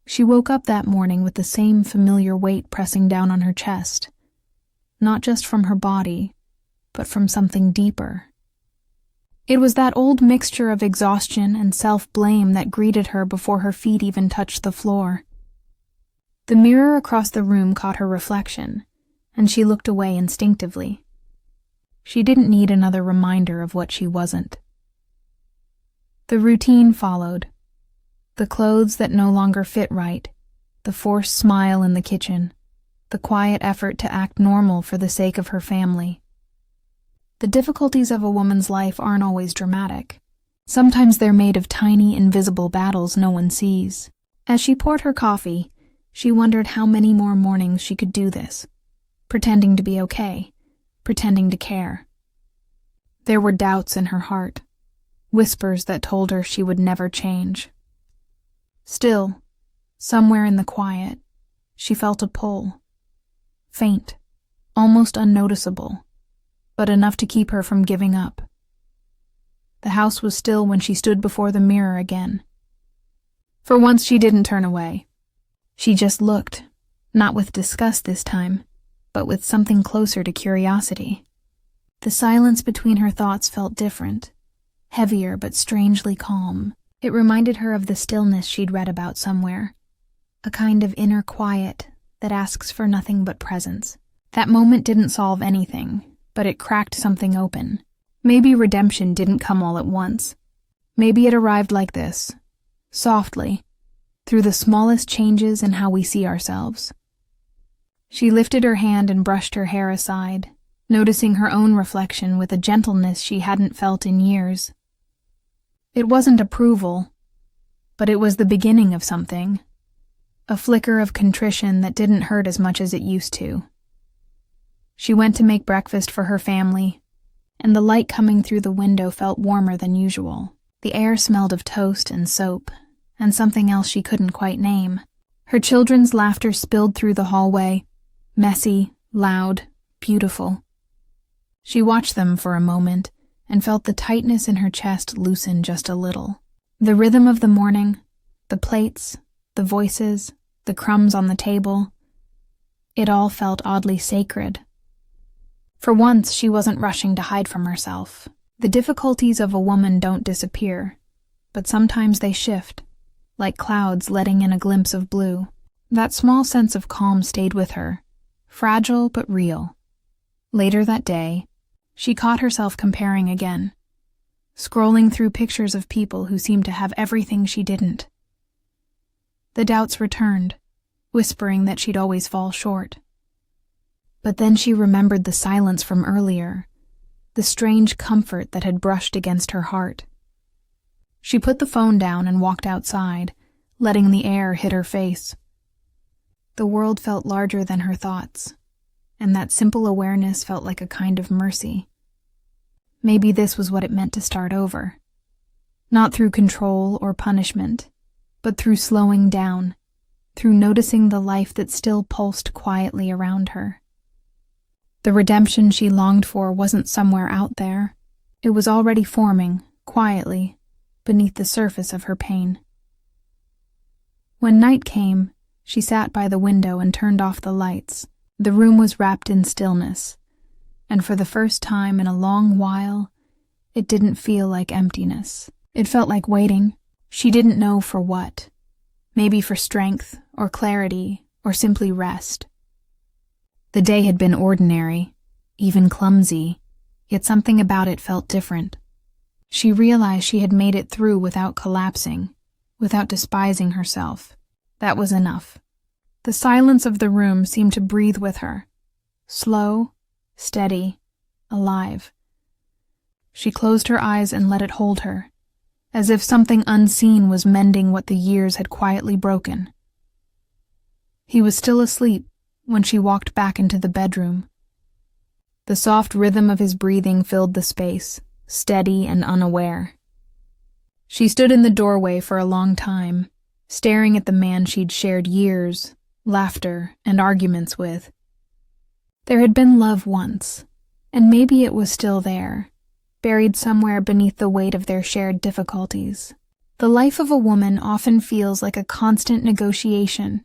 She woke up that morning with the same familiar weight pressing down on her chest, not just from her body, but from something deeper. It was that old mixture of exhaustion and self-blame that greeted her before her feet even touched the floor. The mirror across the room caught her reflection, and she looked away instinctively. She didn't need another reminder of what she wasn't. The routine followed. The clothes that no longer fit right, the forced smile in the kitchen, the quiet effort to act normal for the sake of her family. The difficulties of a woman's life aren't always dramatic. Sometimes they're made of tiny, invisible battles no one sees. As she poured her coffee, she wondered how many more mornings she could do this, pretending to be okay, pretending to care. There were doubts in her heart, whispers that told her she would never change. Still, somewhere in the quiet, she felt a pull. Faint, almost unnoticeable, but enough to keep her from giving up. The house was still when she stood before the mirror again. For once she didn't turn away. She just looked, not with disgust this time, but with something closer to curiosity. The silence between her thoughts felt different, heavier but strangely calm. It reminded her of the stillness she'd read about somewhere, a kind of inner quiet that asks for nothing but presence. That moment didn't solve anything, but it cracked something open. Maybe redemption didn't come all at once. Maybe it arrived like this, softly, through the smallest changes in how we see ourselves. She lifted her hand and brushed her hair aside, noticing her own reflection with a gentleness she hadn't felt in years. It wasn't approval, but it was the beginning of something, a flicker of contrition that didn't hurt as much as it used to. She went to make breakfast for her family, and the light coming through the window felt warmer than usual. The air smelled of toast and soap, and something else she couldn't quite name. Her children's laughter spilled through the hallway, messy, loud, beautiful. She watched them for a moment and felt the tightness in her chest loosen just a little. The rhythm of the morning, the plates, the voices, the crumbs on the table, it all felt oddly sacred. For once, she wasn't rushing to hide from herself. The difficulties of a woman don't disappear, but sometimes they shift, like clouds letting in a glimpse of blue. That small sense of calm stayed with her, fragile but real. Later that day, she caught herself comparing again, scrolling through pictures of people who seemed to have everything she didn't. The doubts returned, whispering that she'd always fall short. But then she remembered the silence from earlier, the strange comfort that had brushed against her heart. She put the phone down and walked outside, letting the air hit her face. The world felt larger than her thoughts, and that simple awareness felt like a kind of mercy. Maybe this was what it meant to start over. Not through control or punishment, but through slowing down, through noticing the life that still pulsed quietly around her. The redemption she longed for wasn't somewhere out there. It was already forming, quietly, beneath the surface of her pain. When night came, she sat by the window and turned off the lights. The room was wrapped in stillness, and for the first time in a long while, it didn't feel like emptiness. It felt like waiting. She didn't know for what. Maybe for strength, or clarity, or simply rest. The day had been ordinary, even clumsy, yet something about it felt different. She realized she had made it through without collapsing, without despising herself. That was enough. The silence of the room seemed to breathe with her, slow, steady, alive. She closed her eyes and let it hold her, as if something unseen was mending what the years had quietly broken. He was still asleep when she walked back into the bedroom. The soft rhythm of his breathing filled the space, steady and unaware. She stood in the doorway for a long time, staring at the man she'd shared years, laughter, and arguments with. There had been love once, and maybe it was still there, buried somewhere beneath the weight of their shared difficulties. The life of a woman often feels like a constant negotiation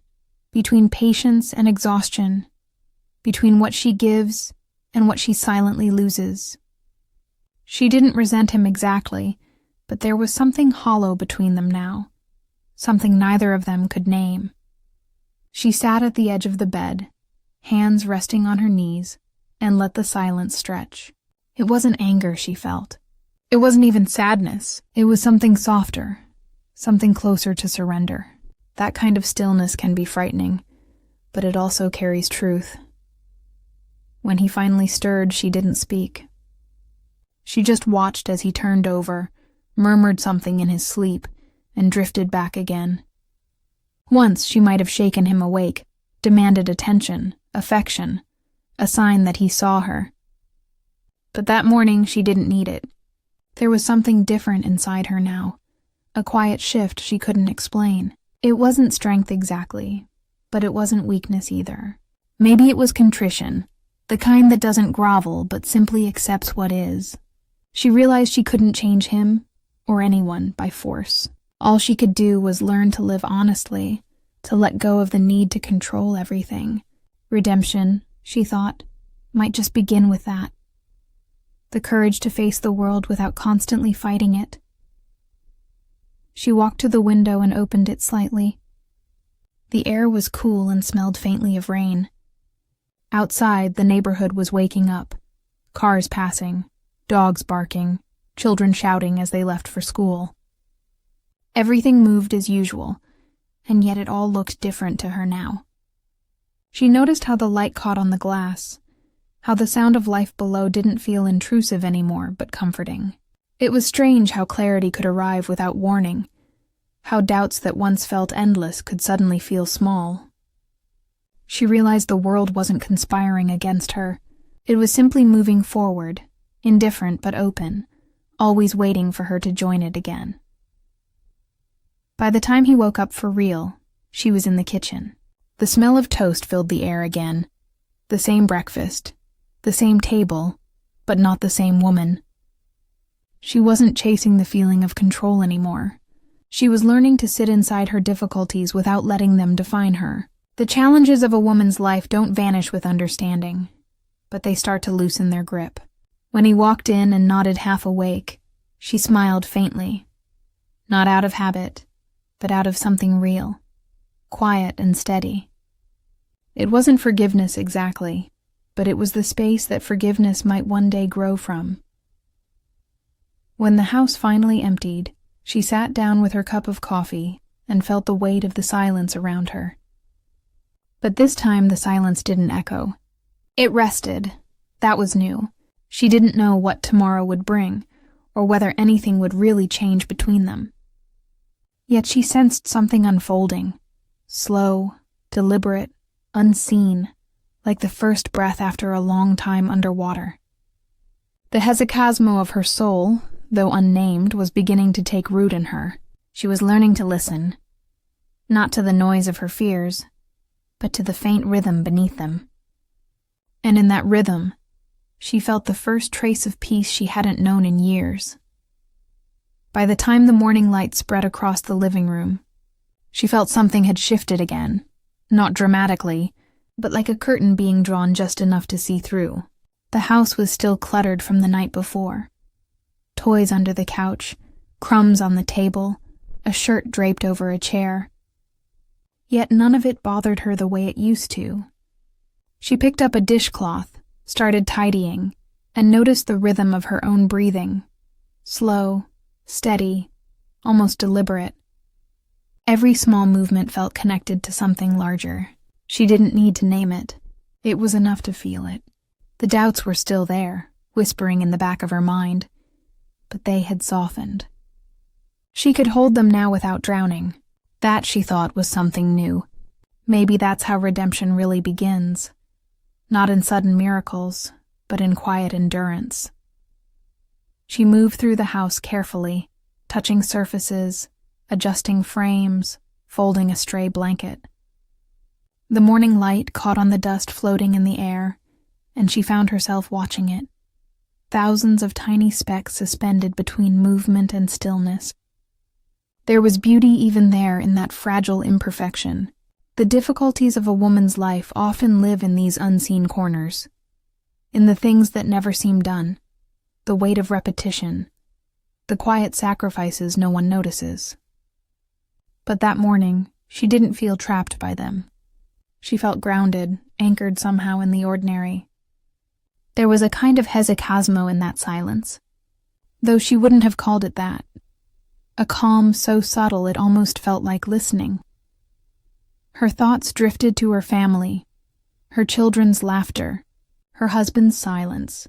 between patience and exhaustion, between what she gives and what she silently loses. She didn't resent him exactly, but there was something hollow between them now, something neither of them could name. She sat at the edge of the bed, hands resting on her knees, and let the silence stretch. It wasn't anger she felt. It wasn't even sadness. It was something softer, something closer to surrender. That kind of stillness can be frightening, but it also carries truth. When he finally stirred, she didn't speak. She just watched as he turned over, murmured something in his sleep, and drifted back again. Once she might have shaken him awake, demanded attention, affection, a sign that he saw her. But that morning she didn't need it. There was something different inside her now, a quiet shift she couldn't explain. It wasn't strength exactly, but it wasn't weakness either. Maybe it was contrition, the kind that doesn't grovel but simply accepts what is. She realized she couldn't change him or anyone by force. All she could do was learn to live honestly, to let go of the need to control everything. Redemption, she thought, might just begin with that. The courage to face the world without constantly fighting it. She walked to the window and opened it slightly. The air was cool and smelled faintly of rain. Outside, the neighborhood was waking up. Cars passing, dogs barking, children shouting as they left for school. Everything moved as usual, and yet it all looked different to her now. She noticed how the light caught on the glass, how the sound of life below didn't feel intrusive anymore, but comforting. It was strange how clarity could arrive without warning, how doubts that once felt endless could suddenly feel small. She realized the world wasn't conspiring against her. It was simply moving forward, indifferent but open, always waiting for her to join it again. By the time he woke up for real, she was in the kitchen. The smell of toast filled the air again. The same breakfast, the same table, but not the same woman. She wasn't chasing the feeling of control anymore. She was learning to sit inside her difficulties without letting them define her. The challenges of a woman's life don't vanish with understanding, but they start to loosen their grip. When he walked in and nodded half awake, she smiled faintly. Not out of habit, but out of something real, quiet and steady. It wasn't forgiveness exactly, but it was the space that forgiveness might one day grow from. When the house finally emptied, she sat down with her cup of coffee and felt the weight of the silence around her. But this time the silence didn't echo. It rested. That was new. She didn't know what tomorrow would bring, or whether anything would really change between them. Yet she sensed something unfolding, slow, deliberate, unseen, like the first breath after a long time underwater. The hesychasmo of her soul, though unnamed, was beginning to take root in her. She was learning to listen, not to the noise of her fears, but to the faint rhythm beneath them. And in that rhythm, she felt the first trace of peace she hadn't known in years. By the time the morning light spread across the living room, she felt something had shifted again, not dramatically, but like a curtain being drawn just enough to see through. The house was still cluttered from the night before. Toys under the couch, crumbs on the table, a shirt draped over a chair. Yet none of it bothered her the way it used to. She picked up a dishcloth, started tidying, and noticed the rhythm of her own breathing. Slow, steady, almost deliberate. Every small movement felt connected to something larger. She didn't need to name it. It was enough to feel it. The doubts were still there, whispering in the back of her mind, but they had softened. She could hold them now without drowning. That, she thought, was something new. Maybe that's how redemption really begins. Not in sudden miracles, but in quiet endurance. She moved through the house carefully, touching surfaces, adjusting frames, folding a stray blanket. The morning light caught on the dust floating in the air, and she found herself watching it. Thousands of tiny specks suspended between movement and stillness. There was beauty even there in that fragile imperfection. The difficulties of a woman's life often live in these unseen corners, in the things that never seem done, the weight of repetition, the quiet sacrifices no one notices. But that morning, she didn't feel trapped by them. She felt grounded, anchored somehow in the ordinary. There was a kind of hesychasmo in that silence, though she wouldn't have called it that. A calm so subtle it almost felt like listening. Her thoughts drifted to her family, her children's laughter, her husband's silence,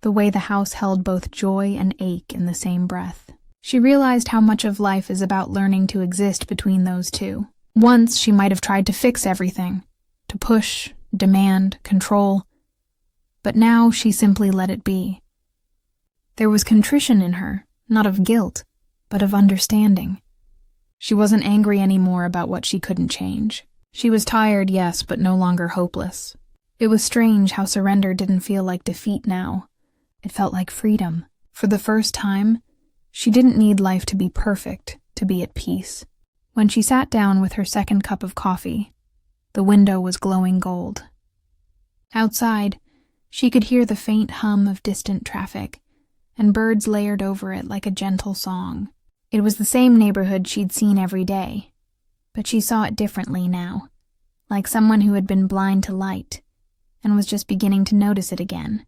the way the house held both joy and ache in the same breath. She realized how much of life is about learning to exist between those two. Once she might have tried to fix everything, to push, demand, control, but now she simply let it be. There was contrition in her, not of guilt, but of understanding. She wasn't angry anymore about what she couldn't change. She was tired, yes, but no longer hopeless. It was strange how surrender didn't feel like defeat now. It felt like freedom. For the first time, she didn't need life to be perfect to be at peace. When she sat down with her second cup of coffee, the window was glowing gold. Outside, she could hear the faint hum of distant traffic, and birds layered over it like a gentle song. It was the same neighborhood she'd seen every day, but she saw it differently now, like someone who had been blind to light and was just beginning to notice it again.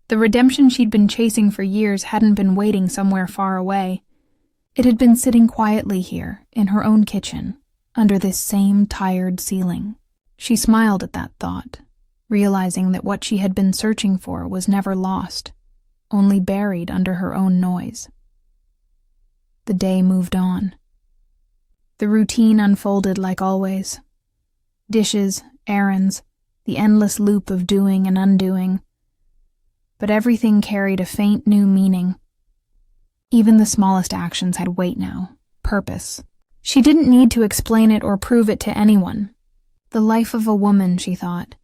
The redemption she'd been chasing for years hadn't been waiting somewhere far away. It had been sitting quietly here, in her own kitchen, under this same tired ceiling. She smiled at that thought, realizing that what she had been searching for was never lost, only buried under her own noise. The day moved on. The routine unfolded like always. Dishes, errands, the endless loop of doing and undoing. But everything carried a faint new meaning. Even the smallest actions had weight now, purpose. She didn't need to explain it or prove it to anyone. The life of a woman, she thought,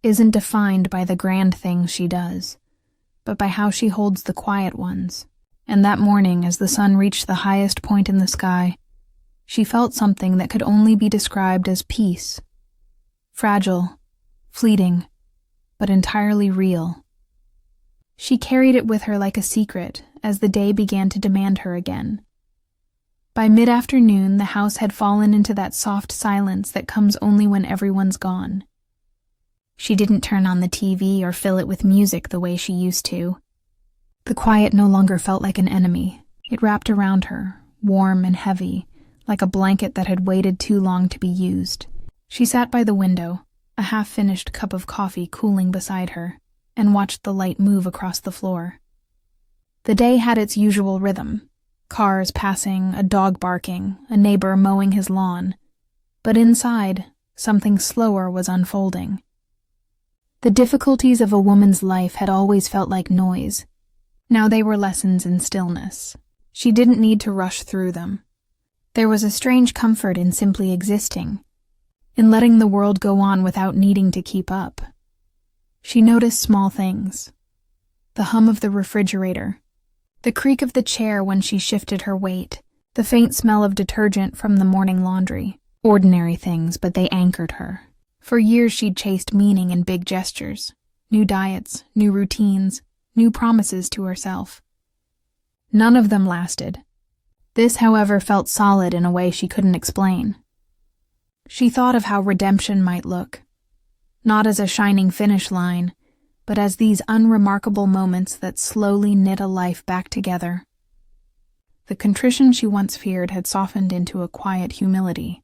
isn't defined by the grand things she does, but by how she holds the quiet ones. And that morning, as the sun reached the highest point in the sky, she felt something that could only be described as peace. Fragile, fleeting, but entirely real. She carried it with her like a secret as the day began to demand her again. By mid-afternoon, the house had fallen into that soft silence that comes only when everyone's gone. She didn't turn on the TV or fill it with music the way she used to. The quiet no longer felt like an enemy. It wrapped around her, warm and heavy, like a blanket that had waited too long to be used. She sat by the window, a half-finished cup of coffee cooling beside her, and watched the light move across the floor. The day had its usual rhythm. Cars passing, a dog barking, a neighbor mowing his lawn. But inside, something slower was unfolding. The difficulties of a woman's life had always felt like noise. Now they were lessons in stillness. She didn't need to rush through them. There was a strange comfort in simply existing, in letting the world go on without needing to keep up. She noticed small things. The hum of the refrigerator, the creak of the chair when she shifted her weight, the faint smell of detergent from the morning laundry. Ordinary things, but they anchored her. For years she'd chased meaning in big gestures, new diets, new routines, new promises to herself. None of them lasted. This, however, felt solid in a way she couldn't explain. She thought of how redemption might look, not as a shining finish line, but as these unremarkable moments that slowly knit a life back together. The contrition she once feared had softened into a quiet humility.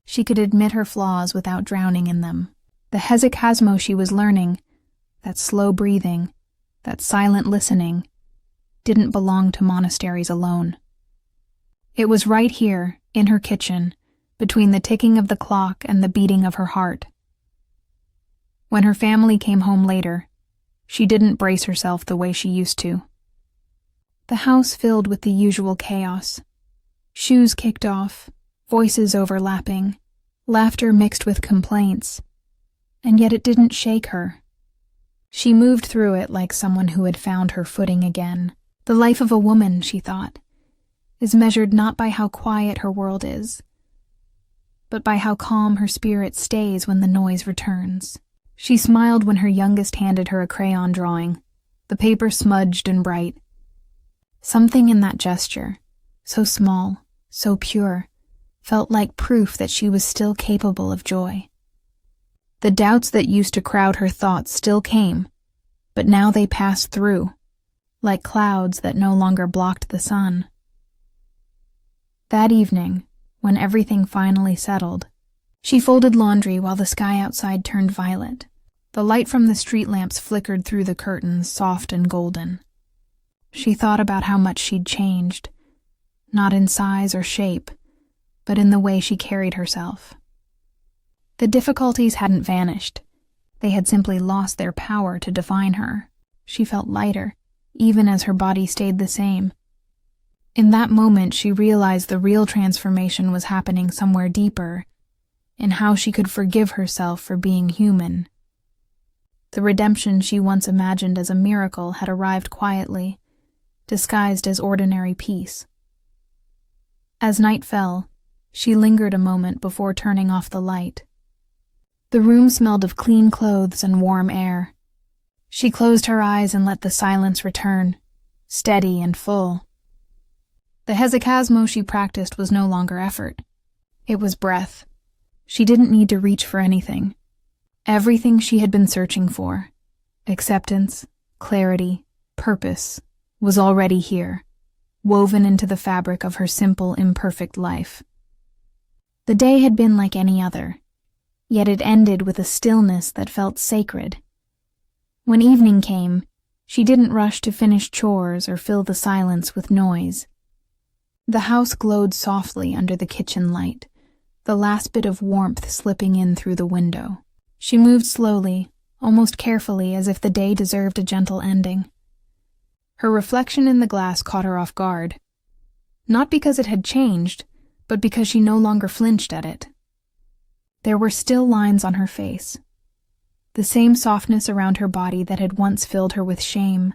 She could admit her flaws without drowning in them. The hesychasmo she was learning, that slow breathing, that silent listening, didn't belong to monasteries alone. It was right here, in her kitchen, between the ticking of the clock and the beating of her heart. When her family came home later, she didn't brace herself the way she used to. The house filled with the usual chaos. Shoes kicked off, voices overlapping, laughter mixed with complaints. And yet it didn't shake her. She moved through it like someone who had found her footing again. The life of a woman, she thought, is measured not by how quiet her world is, but by how calm her spirit stays when the noise returns. She smiled when her youngest handed her a crayon drawing, the paper smudged and bright. Something in that gesture, so small, so pure, felt like proof that she was still capable of joy. The doubts that used to crowd her thoughts still came, but now they passed through, like clouds that no longer blocked the sun. That evening, when everything finally settled, she folded laundry while the sky outside turned violet. The light from the street lamps flickered through the curtains, soft and golden. She thought about how much she'd changed, not in size or shape, but in the way she carried herself. The difficulties hadn't vanished. They had simply lost their power to define her. She felt lighter, even as her body stayed the same. In that moment, she realized the real transformation was happening somewhere deeper, in how she could forgive herself for being human. The redemption she once imagined as a miracle had arrived quietly, disguised as ordinary peace. As night fell, she lingered a moment before turning off the light. The room smelled of clean clothes and warm air. She closed her eyes and let the silence return, steady and full. The hesychasmo she practiced was no longer effort. It was breath. She didn't need to reach for anything. Everything she had been searching for, acceptance, clarity, purpose, was already here, woven into the fabric of her simple, imperfect life. The day had been like any other, yet it ended with a stillness that felt sacred. When evening came, she didn't rush to finish chores or fill the silence with noise. The house glowed softly under the kitchen light, the last bit of warmth slipping in through the window. She moved slowly, almost carefully, as if the day deserved a gentle ending. Her reflection in the glass caught her off guard, not because it had changed, but because she no longer flinched at it. There were still lines on her face, the same softness around her body that had once filled her with shame,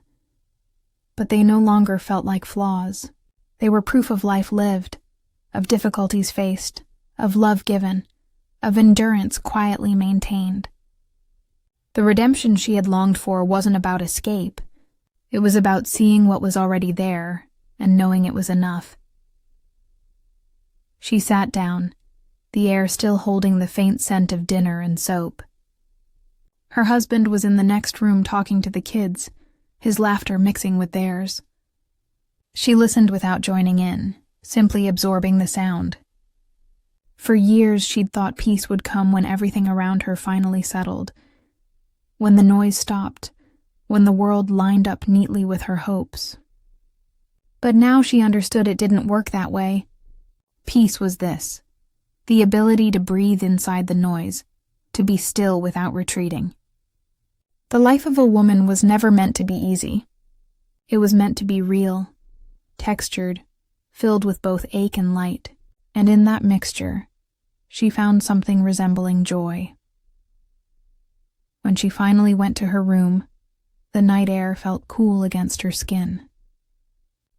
but they no longer felt like flaws. They were proof of life lived, of difficulties faced, of love given, of endurance quietly maintained. The redemption she had longed for wasn't about escape. It was about seeing what was already there and knowing it was enough. She sat down, the air still holding the faint scent of dinner and soap. Her husband was in the next room talking to the kids, his laughter mixing with theirs. She listened without joining in, simply absorbing the sound. For years she'd thought peace would come when everything around her finally settled, when the noise stopped, when the world lined up neatly with her hopes. But now she understood it didn't work that way. Peace was this, the ability to breathe inside the noise, to be still without retreating. The life of a woman was never meant to be easy. It was meant to be real, textured, filled with both ache and light, and in that mixture, she found something resembling joy. When she finally went to her room, the night air felt cool against her skin.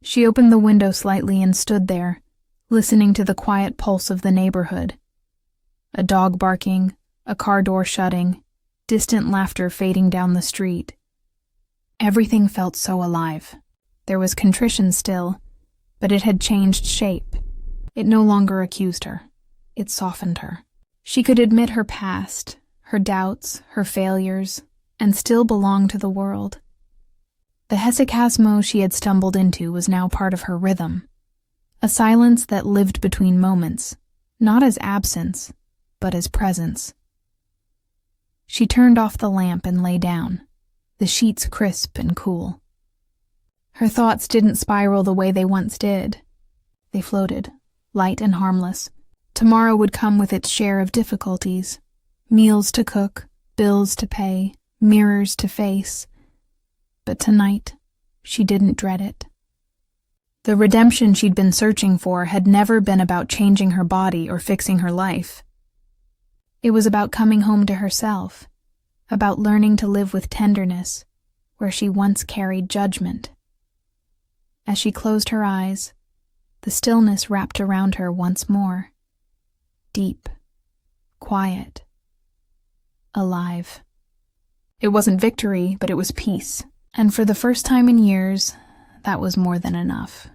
She opened the window slightly and stood there, listening to the quiet pulse of the neighborhood. A dog barking, a car door shutting, distant laughter fading down the street. Everything felt so alive. There was contrition still, but it had changed shape. It no longer accused her. It softened her. She could admit her past, her doubts, her failures, and still belong to the world. The hesychasmo she had stumbled into was now part of her rhythm, a silence that lived between moments, not as absence, but as presence. She turned off the lamp and lay down, the sheets crisp and cool. Her thoughts didn't spiral the way they once did. They floated, light and harmless. Tomorrow would come with its share of difficulties, meals to cook, bills to pay, mirrors to face. But tonight, she didn't dread it. The redemption she'd been searching for had never been about changing her body or fixing her life. It was about coming home to herself, about learning to live with tenderness where she once carried judgment. As she closed her eyes, The stillness wrapped around her once more. Deep, quiet, alive. It wasn't victory, but it was peace. And for the first time in years, that was more than enough.